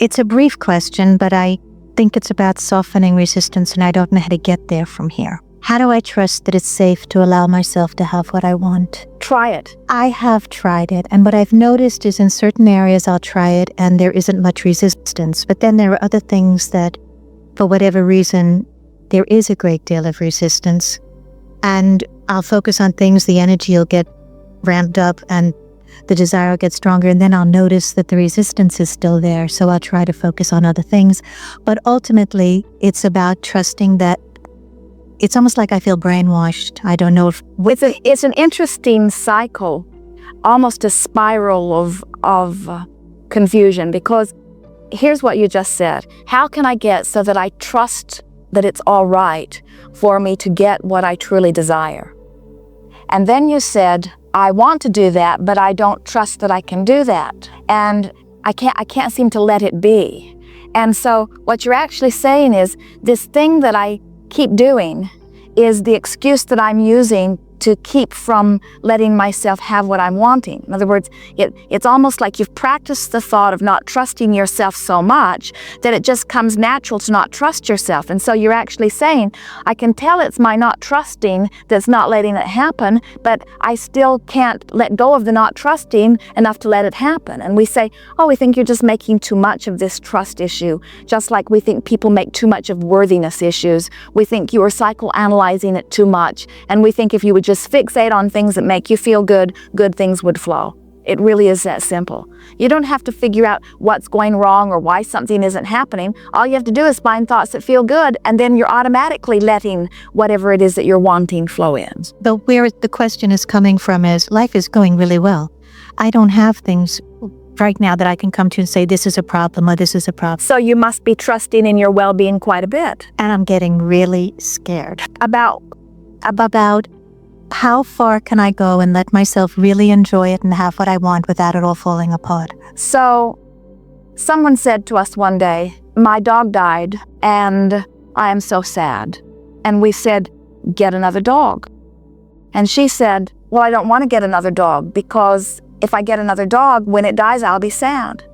It's a brief question, but I think it's about softening resistance, and I don't know how to get there from here. How do I trust that it's safe to allow myself to have what I want? Try it. I have tried it, and what I've noticed is in certain areas I'll try it and there isn't much resistance. But then there are other things that, for whatever reason, there is a great deal of resistance. And I'll focus on things, the energy will get ramped up and the desire will get stronger, and then I'll notice that the resistance is still there, so I'll try to focus on other things. But ultimately, it's about trusting that it's almost like I feel brainwashed. I don't know if... It's an interesting cycle, almost a spiral of confusion, because here's what you just said. How can I get so that I trust that it's all right for me to get what I truly desire? And then you said, I want to do that, but I don't trust that I can do that. And I can't seem to let it be. And so what you're actually saying is, this thing that I keep doing is the excuse that I'm using to keep from letting myself have what I'm wanting. In other words, it's almost like you've practiced the thought of not trusting yourself so much that it just comes natural to not trust yourself. And so you're actually saying, I can tell it's my not trusting that's not letting it happen, but I still can't let go of the not trusting enough to let it happen. And we say, oh, we think you're just making too much of this trust issue, just like we think people make too much of worthiness issues. We think you are psychoanalyzing it too much, and we think if you would just fixate on things that make you feel good, good things would flow. It really is that simple. You don't have to figure out what's going wrong or why something isn't happening. All you have to do is find thoughts that feel good, and then you're automatically letting whatever it is that you're wanting flow in. But where the question is coming from is, life is going really well. I don't have things right now that I can come to and say, this is a problem or this is a problem. So you must be trusting in your well-being quite a bit. And I'm getting really scared. About how far can I go and let myself really enjoy it and have what I want without it all falling apart? So, someone said to us one day, my dog died and I am so sad. And we said, get another dog. And she said, well, I don't want to get another dog because if I get another dog, when it dies, I'll be sad.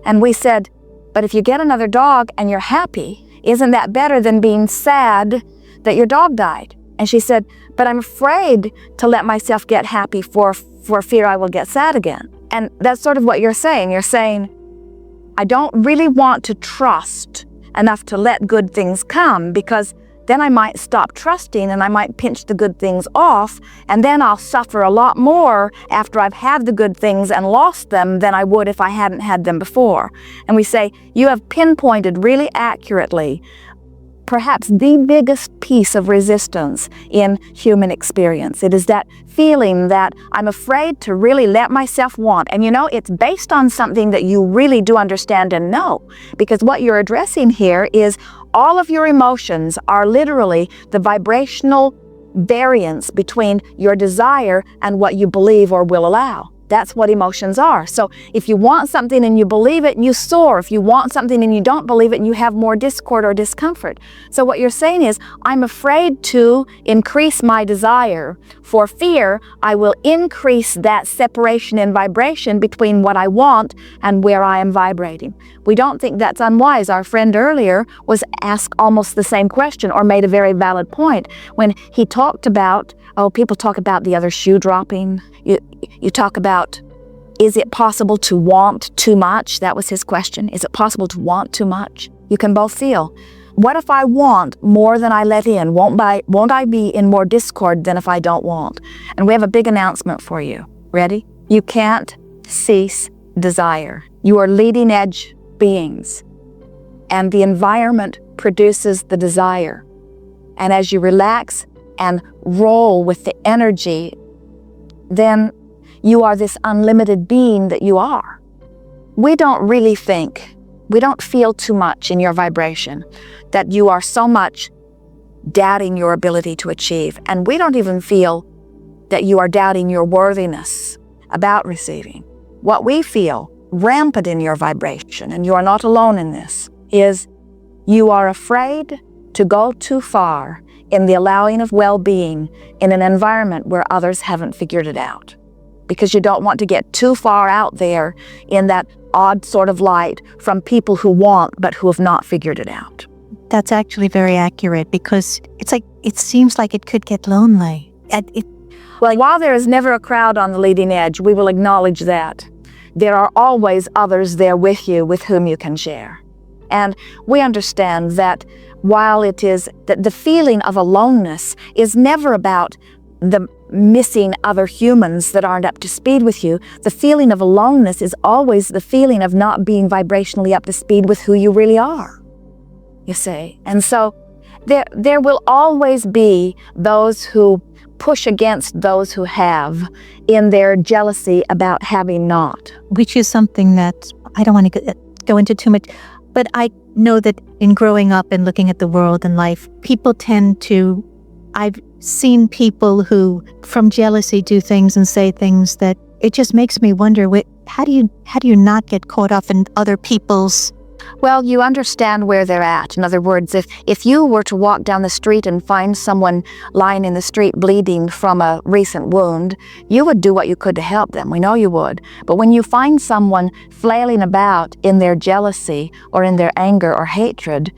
And we said, but if you get another dog and you're happy, isn't that better than being sad that your dog died? And she said, but I'm afraid to let myself get happy for fear I will get sad again. And that's sort of what you're saying. You're saying, I don't really want to trust enough to let good things come, because then I might stop trusting and I might pinch the good things off, and then I'll suffer a lot more after I've had the good things and lost them than I would if I hadn't had them before. And we say, you have pinpointed really accurately perhaps the biggest piece of resistance in human experience. It is that feeling that I'm afraid to really let myself want. And you know, it's based on something that you really do understand and know, because what you're addressing here is all of your emotions are literally the vibrational variance between your desire and what you believe or will allow. That's what emotions are. So if you want something and you believe it, you soar. If you want something and you don't believe it, you have more discord or discomfort. So what you're saying is, I'm afraid to increase my desire. For fear, I will increase that separation in vibration between what I want and where I am vibrating. We don't think that's unwise. Our friend earlier was asked almost the same question, or made a very valid point when he talked about, people talk about the other shoe dropping. You talk about, is it possible to want too much? That was his question. Is it possible to want too much? You can both feel, what if I want more than I let in? Won't I be in more discord than if I don't want? And we have a big announcement for you. Ready? You can't cease desire. You are leading edge beings, and the environment produces the desire. And as you relax and roll with the energy, then you are this unlimited being that you are. We don't feel too much in your vibration that you are so much doubting your ability to achieve. And we don't even feel that you are doubting your worthiness about receiving. What we feel rampant in your vibration, and you are not alone in this, is you are afraid to go too far in the allowing of well-being in an environment where others haven't figured it out. because you don't want to get too far out there in that odd sort of light from people who want but who have not figured it out. That's actually very accurate, because it seems like it could get lonely. Well, while there is never a crowd on the leading edge, we will acknowledge that there are always others there with you with whom you can share. And we understand that while it is that the feeling of aloneness is never about the missing other humans that aren't up to speed with you, the feeling of aloneness is always the feeling of not being vibrationally up to speed with who you really are, you see. And so there will always be those who push against those who have in their jealousy about having not. Which is something that I don't want to go into too much, but I know that in growing up and looking at the world and life, I've seen people who, from jealousy, do things and say things that it just makes me wonder, how do you not get caught up in other people's... Well, you understand where they're at. In other words, if you were to walk down the street and find someone lying in the street bleeding from a recent wound, you would do what you could to help them. We know you would. But when you find someone flailing about in their jealousy or in their anger or hatred,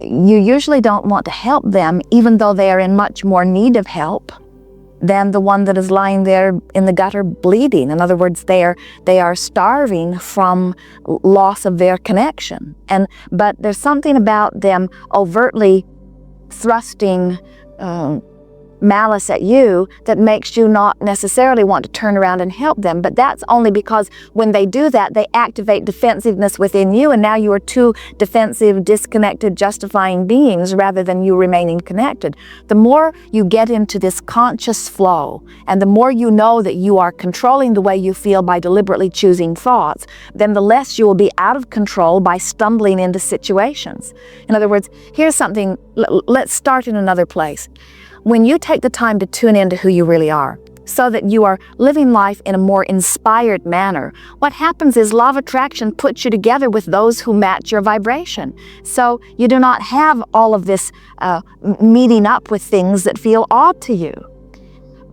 you usually don't want to help them, even though they are in much more need of help than the one that is lying there in the gutter bleeding. In other words, they are starving from loss of their connection. But there's something about them overtly thrusting malice at you that makes you not necessarily want to turn around and help them. But that's only because when they do that, they activate defensiveness within you, and now you are two defensive, disconnected, justifying beings rather than you remaining connected. The more you get into this conscious flow, and the more you know that you are controlling the way you feel by deliberately choosing thoughts, then the less you will be out of control by stumbling into situations. In other words, here's something, let's start in another place. When you take the time to tune into who you really are, so that you are living life in a more inspired manner, what happens is law of attraction puts you together with those who match your vibration. So you do not have all of this meeting up with things that feel odd to you.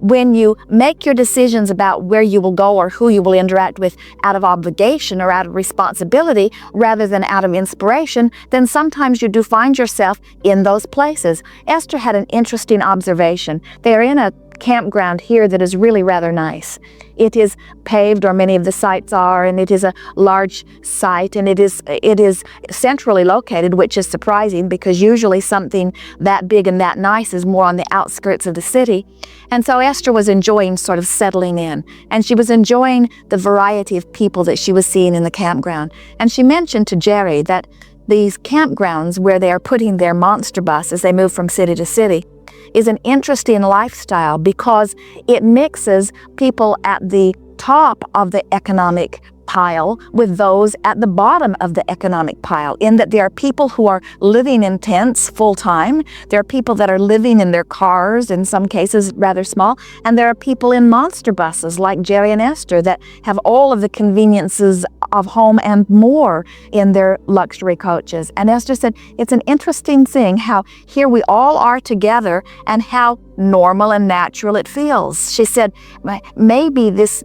When you make your decisions about where you will go or who you will interact with out of obligation or out of responsibility rather than out of inspiration, then sometimes you do find yourself in those places. Esther had an interesting observation. They are in a campground here that is really rather nice. It is paved, or many of the sites are, and it is a large site, and it is centrally located, which is surprising because usually something that big and that nice is more on the outskirts of the city. And so Esther was enjoying sort of settling in, and she was enjoying the variety of people that she was seeing in the campground. And she mentioned to Jerry that these campgrounds where they are putting their monster bus as they move from city to city is an interesting lifestyle because it mixes people at the top of the economic pile with those at the bottom of the economic pile, in that there are people who are living in tents full-time, there are people that are living in their cars, in some cases rather small, and there are people in monster buses like Jerry and Esther that have all of the conveniences of home and more in their luxury coaches. And Esther said, it's an interesting thing how here we all are together and how normal and natural it feels. She said, maybe this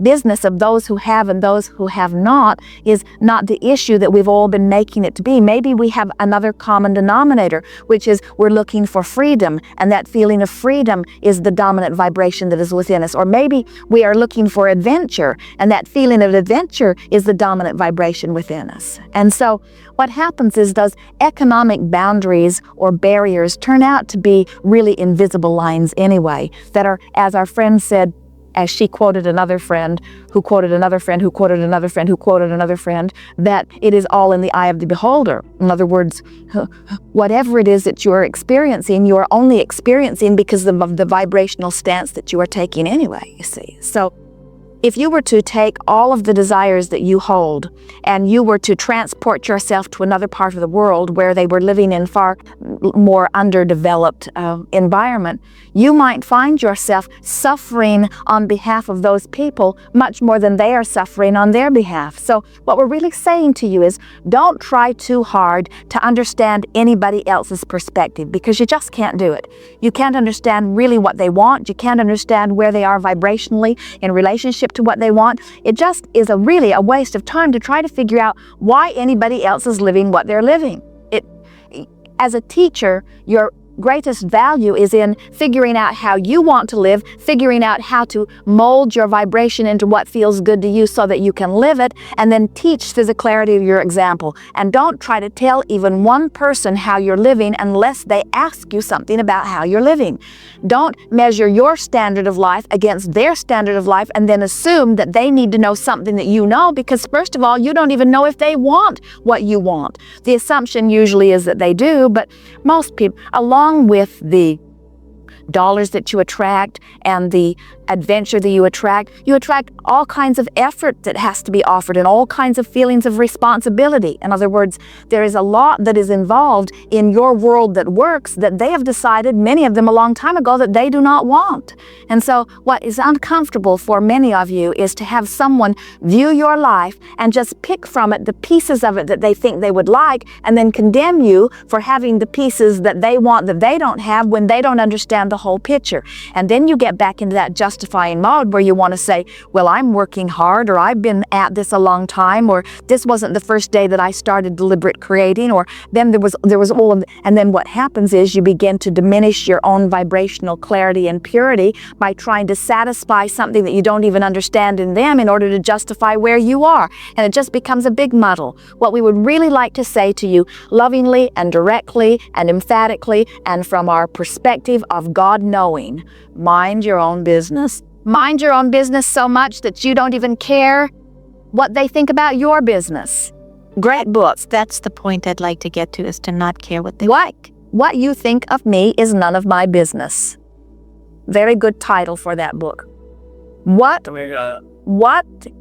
business of those who have and those who have not is not the issue that we've all been making it to be. Maybe we have another common denominator, which is we're looking for freedom, and that feeling of freedom is the dominant vibration that is within us. Or maybe we are looking for adventure, and that feeling of adventure is the dominant vibration within us. And so what happens is those economic boundaries or barriers turn out to be really invisible lines anyway, that are, as our friend said, as she quoted another friend, who quoted another friend, who quoted another friend, who quoted another friend, that it is all in the eye of the beholder. In other words, whatever it is that you are experiencing, you are only experiencing because of the vibrational stance that you are taking anyway, you see. So If you were to take all of the desires that you hold and you were to transport yourself to another part of the world where they were living in far more underdeveloped environment, you might find yourself suffering on behalf of those people much more than they are suffering on their behalf. So what we're really saying to you is, don't try too hard to understand anybody else's perspective, because you just can't do it. You can't understand really what they want. You can't understand where they are vibrationally in relationship to what they want. It just is really a waste of time to try to figure out why anybody else is living what they're living. As a teacher, your greatest value is in figuring out how you want to live, figuring out how to mold your vibration into what feels good to you so that you can live it, and then teach through the clarity of your example. And don't try to tell even one person how you're living unless they ask you something about how you're living. Don't measure your standard of life against their standard of life and then assume that they need to know something that you know, because first of all, you don't even know if they want what you want. The assumption usually is that they do, but most people, along with the dollars that you attract and the adventure that you attract all kinds of effort that has to be offered and all kinds of feelings of responsibility. In other words, there is a lot that is involved in your world that works that they have decided, many of them a long time ago, that they do not want. And so what is uncomfortable for many of you is to have someone view your life and just pick from it the pieces of it that they think they would like, and then condemn you for having the pieces that they want that they don't have when they don't understand the whole picture. And then you get back into that justifying mode where you want to say, well, I'm working hard, or I've been at this a long time, or this wasn't the first day that I started deliberate creating, or then there was all of, and then what happens is you begin to diminish your own vibrational clarity and purity by trying to satisfy something that you don't even understand in them in order to justify where you are. And it just becomes a big muddle. What we would really like to say to you lovingly and directly and emphatically and from our perspective of God knowing, mind your own business. Mind your own business so much that you don't even care what they think about your business. Great book. That's the point I'd like to get to, is to not care what they like. What you think of me is none of my business. Very good title for that book. What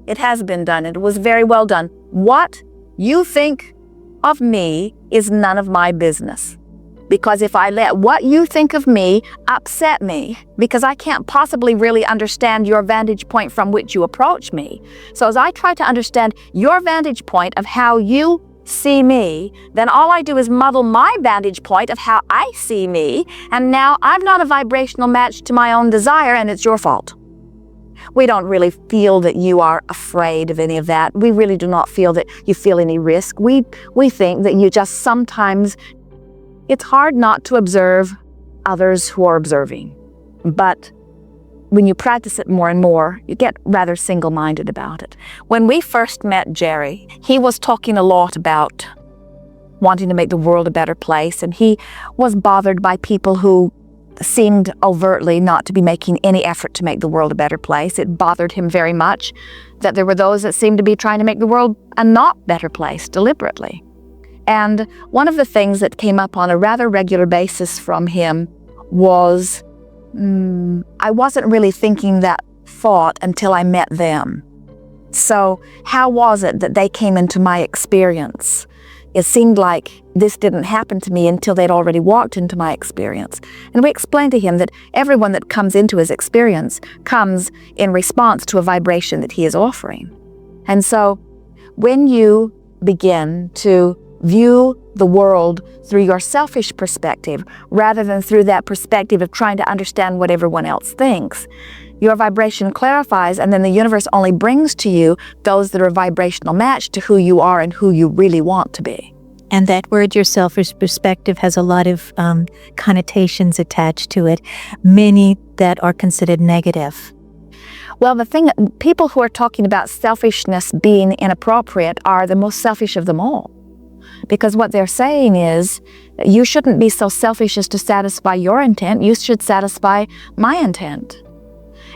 it has been done. It was very well done. What you think of me is none of my business. Because if I let what you think of me upset me, because I can't possibly really understand your vantage point from which you approach me. So as I try to understand your vantage point of how you see me, then all I do is muddle my vantage point of how I see me, and now I'm not a vibrational match to my own desire, and it's your fault. We don't really feel that you are afraid of any of that. We really do not feel that you feel any risk. We think that you just sometimes, it's hard not to observe others who are observing. But when you practice it more and more, you get rather single-minded about it. When we first met Jerry, he was talking a lot about wanting to make the world a better place, and he was bothered by people who seemed overtly not to be making any effort to make the world a better place. It bothered him very much that there were those that seemed to be trying to make the world a not better place deliberately. And one of the things that came up on a rather regular basis from him was, I wasn't really thinking that thought until I met them. So how was it that they came into my experience? It seemed like this didn't happen to me until they'd already walked into my experience. And we explained to him that everyone that comes into his experience comes in response to a vibration that he is offering. And so when you begin to view the world through your selfish perspective rather than through that perspective of trying to understand what everyone else thinks, your vibration clarifies, and then the universe only brings to you those that are a vibrational match to who you are and who you really want to be. And that word, your selfish perspective, has a lot of connotations attached to it, many that are considered negative. Well, the thing, people who are talking about selfishness being inappropriate are the most selfish of them all. Because what they're saying is, you shouldn't be so selfish as to satisfy your intent, you should satisfy my intent.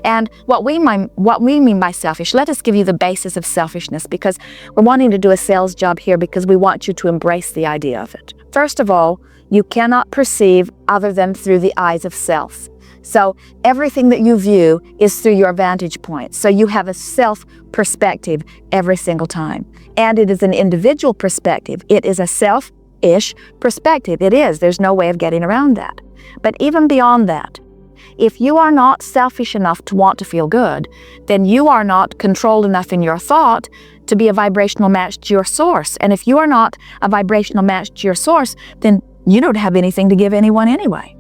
And what we mean by selfish, let us give you the basis of selfishness, because we're wanting to do a sales job here because we want you to embrace the idea of it. First of all, you cannot perceive other than through the eyes of self. So everything that you view is through your vantage point. So you have a self perspective every single time. And it is an individual perspective. It is a self-ish perspective. It is. There's no way of getting around that. But even beyond that, if you are not selfish enough to want to feel good, then you are not controlled enough in your thought to be a vibrational match to your source. And if you are not a vibrational match to your source, then you don't have anything to give anyone anyway.